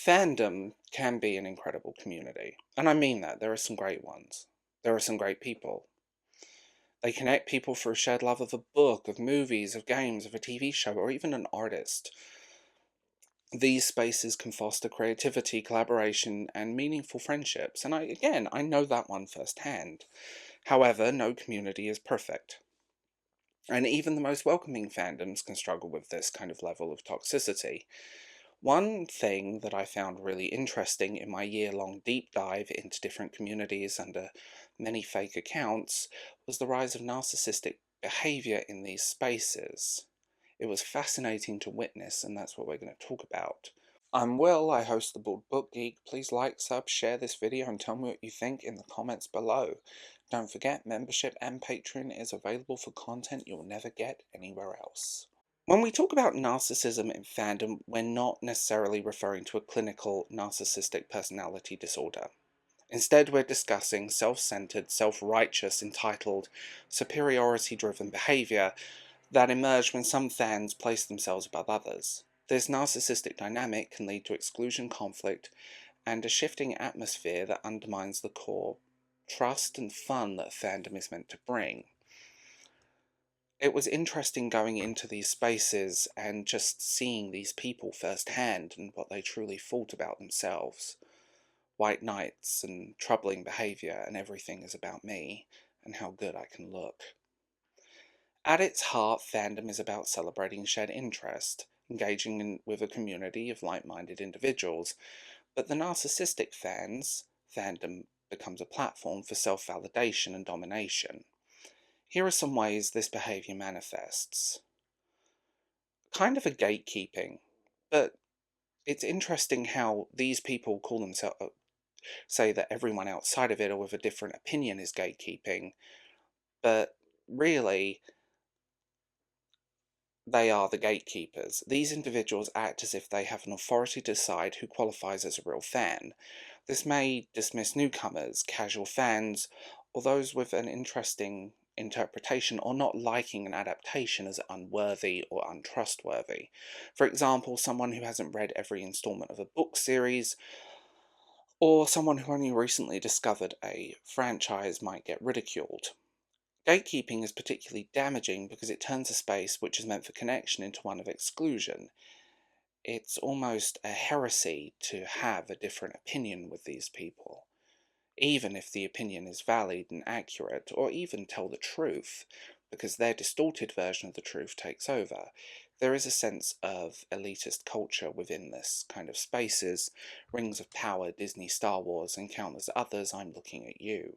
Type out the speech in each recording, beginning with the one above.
Fandom can be an incredible community, and I mean that. There are some great ones. There are some great people. They connect people through shared love of a book, of movies, of games, of a TV show, or even an artist. These spaces can foster creativity, collaboration, and meaningful friendships, and I know that one firsthand. However, no community is perfect. And even the most welcoming fandoms can struggle with this kind of level of toxicity. One thing that I found really interesting in my year-long deep dive into different communities under many fake accounts was the rise of narcissistic behavior in these spaces. It was fascinating to witness, and that's what we're going to talk about. I'm Will, I host the Bald Book Geek. Please like, sub, share this video, and tell me what you think in the comments below. Don't forget, membership and Patreon is available for content you'll never get anywhere else. When we talk about narcissism in fandom, we're not necessarily referring to a clinical narcissistic personality disorder. Instead, we're discussing self-centered, self-righteous, entitled, superiority-driven behavior that emerge when some fans place themselves above others. This narcissistic dynamic can lead to exclusion, conflict, and a shifting atmosphere that undermines the core trust and fun that fandom is meant to bring. It was interesting going into these spaces and just seeing these people firsthand and what they truly thought about themselves. White knights and troubling behaviour and everything is about me and how good I can look. At its heart, fandom is about celebrating shared interest, engaging with a community of like-minded individuals, but the narcissistic fandom becomes a platform for self-validation and domination. Here are some ways this behaviour manifests. Kind of a gatekeeping, but it's interesting how these people call themselves, say that everyone outside of it or with a different opinion is gatekeeping, but really, they are the gatekeepers. These individuals act as if they have an authority to decide who qualifies as a real fan. This may dismiss newcomers, casual fans, or those with an interesting interpretation or not liking an adaptation as unworthy or untrustworthy. For example, someone who hasn't read every installment of a book series, or someone who only recently discovered a franchise might get ridiculed. Gatekeeping is particularly damaging because it turns a space which is meant for connection into one of exclusion. It's almost a heresy to have a different opinion with these people, even if the opinion is valid and accurate, or even tell the truth, because their distorted version of the truth takes over. There is a sense of elitist culture within this kind of spaces, Rings of Power, Disney, Star Wars, and countless others. I'm looking at you.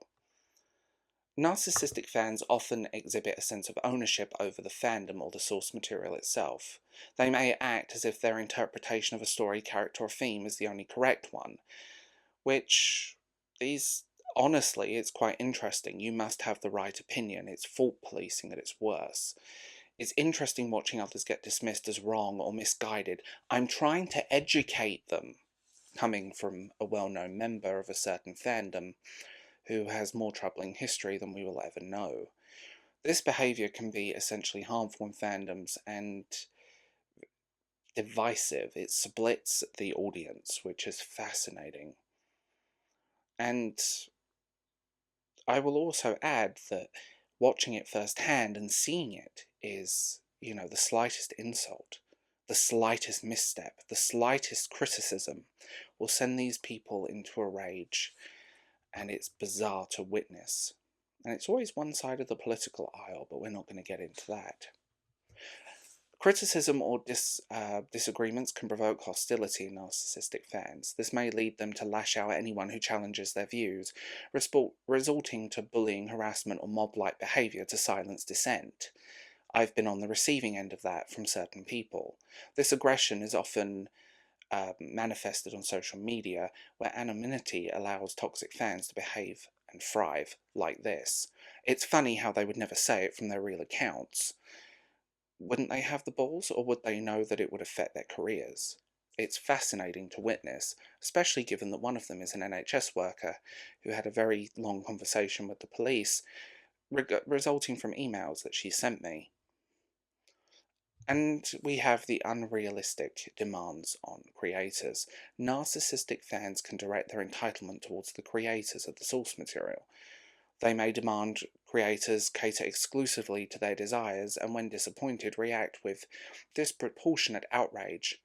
Narcissistic fans often exhibit a sense of ownership over the fandom or the source material itself. They may act as if their interpretation of a story, character, or theme is the only correct one, which honestly, it's quite interesting. You must have the right opinion. It's fault policing at its worst. It's interesting watching others get dismissed as wrong or misguided. I'm trying to educate them, coming from a well-known member of a certain fandom who has more troubling history than we will ever know. This behaviour can be essentially harmful in fandoms and divisive. It splits the audience, which is fascinating. And I will also add that watching it firsthand and seeing it is, the slightest insult, the slightest misstep, the slightest criticism will send these people into a rage, and it's bizarre to witness. And it's always one side of the political aisle, but we're not going to get into that. Criticism or disagreements can provoke hostility in narcissistic fans. This may lead them to lash out at anyone who challenges their views, resulting to bullying, harassment, or mob-like behaviour to silence dissent. I've been on the receiving end of that from certain people. This aggression is often manifested on social media, where anonymity allows toxic fans to behave and thrive like this. It's funny how they would never say it from their real accounts. Wouldn't they have the balls, or would they know that it would affect their careers? It's fascinating to witness, especially given that one of them is an NHS worker who had a very long conversation with the police, resulting from emails that she sent me. And we have the unrealistic demands on creators. Narcissistic fans can direct their entitlement towards the creators of the source material. They may demand creators cater exclusively to their desires, and when disappointed, react with disproportionate outrage.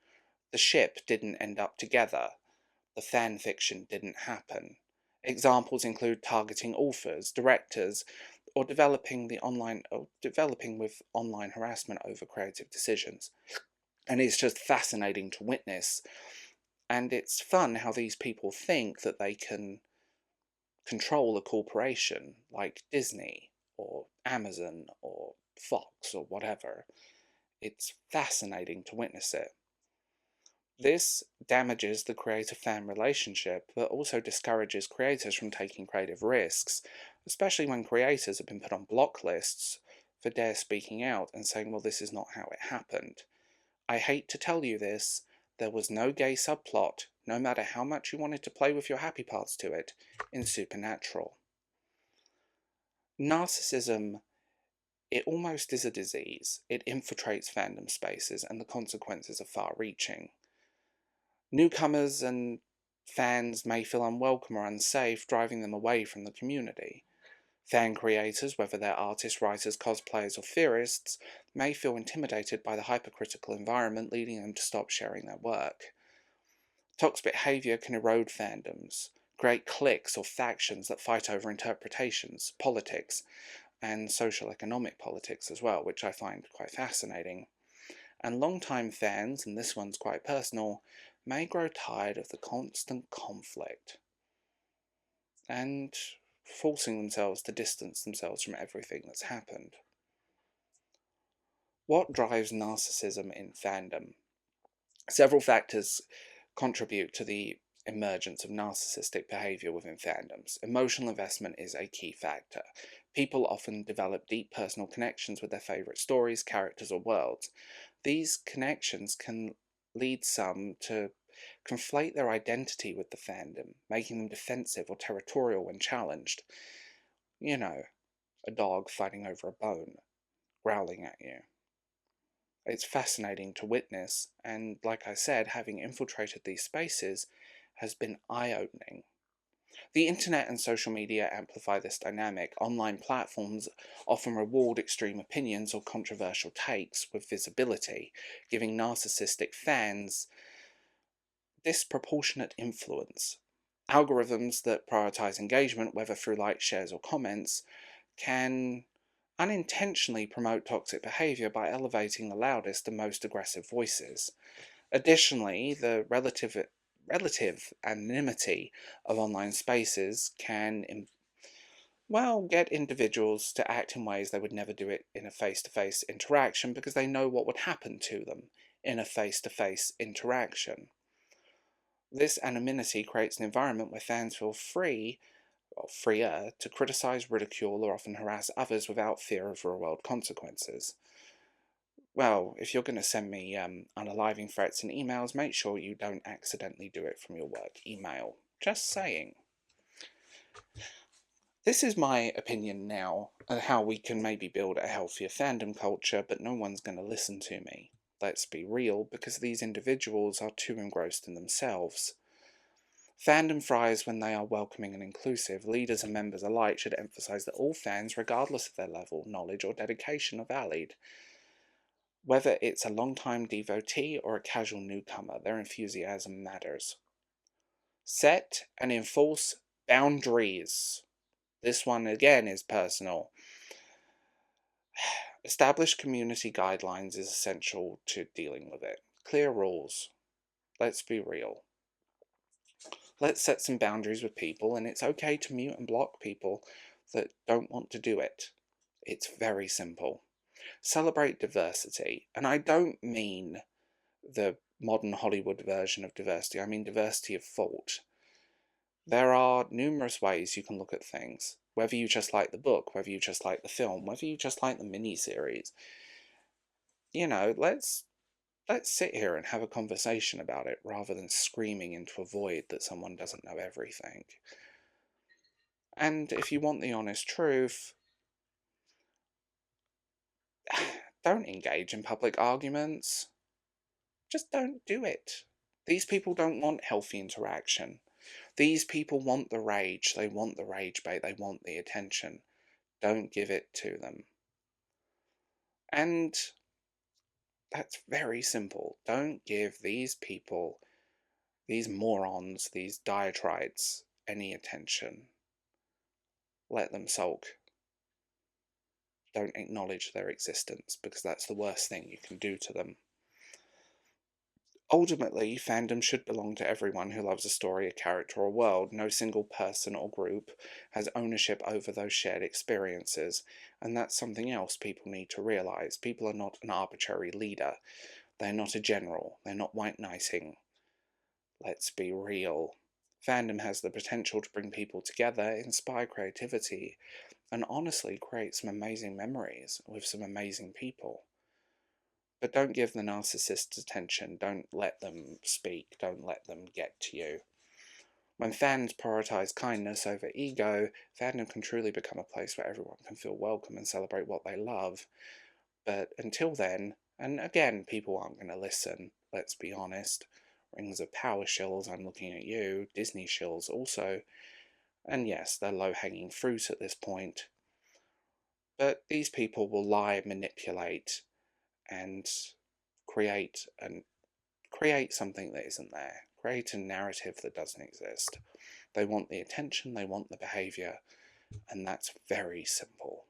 The ship didn't end up together. The fan fiction didn't happen. Examples include targeting authors, directors, or developing with online harassment over creative decisions. And it's just fascinating to witness. And it's fun how these people think that they can control a corporation like Disney or Amazon or Fox or whatever. It's fascinating to witness it. This damages the creator-fan relationship, but also discourages creators from taking creative risks, especially when creators have been put on block lists for dare speaking out and saying, well, this is not how it happened. I hate to tell you this, there was no gay subplot, no matter how much you wanted to play with your happy parts to it, in Supernatural. Narcissism, it almost is a disease. It infiltrates fandom spaces, and the consequences are far-reaching. Newcomers and fans may feel unwelcome or unsafe, driving them away from the community. Fan creators, whether they're artists, writers, cosplayers, or theorists, may feel intimidated by the hypercritical environment, leading them to stop sharing their work. Toxic behaviour can erode fandoms, create cliques or factions that fight over interpretations, politics, and social economic politics as well, which I find quite fascinating. And long-time fans, and this one's quite personal, may grow tired of the constant conflict and forcing themselves to distance themselves from everything that's happened. What drives narcissism in fandom? Several factors contribute to the emergence of narcissistic behavior within fandoms. Emotional investment is a key factor. People often develop deep personal connections with their favourite stories, characters, or worlds. These connections can lead some to conflate their identity with the fandom, making them defensive or territorial when challenged. You know, a dog fighting over a bone, growling at you. It's fascinating to witness, and like I said, having infiltrated these spaces has been eye-opening. The internet and social media amplify this dynamic. Online platforms often reward extreme opinions or controversial takes with visibility, giving narcissistic fans disproportionate influence. Algorithms that prioritize engagement, whether through likes, shares, or comments, can unintentionally promote toxic behavior by elevating the loudest and most aggressive voices. Additionally, the relative anonymity of online spaces can get individuals to act in ways they would never do it in a face-to-face interaction because they know what would happen to them in a face-to-face interaction. This anonymity creates an environment where fans feel freer to criticize, ridicule, or often harass others without fear of real-world consequences. Well, if you're going to send me unaliving threats and emails, make sure you don't accidentally do it from your work email. Just saying. This is my opinion now on how we can maybe build a healthier fandom culture, but no one's going to listen to me. Let's be real, because these individuals are too engrossed in themselves. Fandom thrives when they are welcoming and inclusive. Leaders and members alike should emphasize that all fans, regardless of their level, knowledge, or dedication, are valued. Whether it's a long-time devotee or a casual newcomer, their enthusiasm matters. Set and enforce boundaries. This one, again, is personal. Establish community guidelines is essential to dealing with it. Clear rules. Let's be real. Let's set some boundaries with people, and it's okay to mute and block people that don't want to do it. It's very simple. Celebrate diversity, and I don't mean the modern Hollywood version of diversity. I mean diversity of thought. There are numerous ways you can look at things. Whether you just like the book, whether you just like the film, whether you just like the mini-series. You know, let's sit here and have a conversation about it rather than screaming into a void that someone doesn't know everything. And if you want the honest truth, Don't engage in public arguments. Just don't do it. These people don't want healthy interaction. These people want the rage. They want the rage bait. They want the attention. Don't give it to them. And that's very simple. Don't give these people, these morons, these diatribes, any attention. Let them sulk. Don't acknowledge their existence, because that's the worst thing you can do to them. Ultimately, fandom should belong to everyone who loves a story, a character, or a world. No single person or group has ownership over those shared experiences, and that's something else people need to realise. People are not an arbitrary leader. They're not a general. They're not white knighting. Let's be real. Fandom has the potential to bring people together, inspire creativity, and honestly create some amazing memories with some amazing people. But don't give the narcissists attention. Don't let them speak. Don't let them get to you. When fans prioritise kindness over ego, fandom can truly become a place where everyone can feel welcome and celebrate what they love. But until then, and again, people aren't going to listen, let's be honest. Rings of Power shills, I'm looking at you. Disney shills also. And yes, they're low-hanging fruit at this point. But these people will lie, manipulate, and create something that isn't there. Create a narrative that doesn't exist. They want the attention, they want the behaviour, and that's very simple.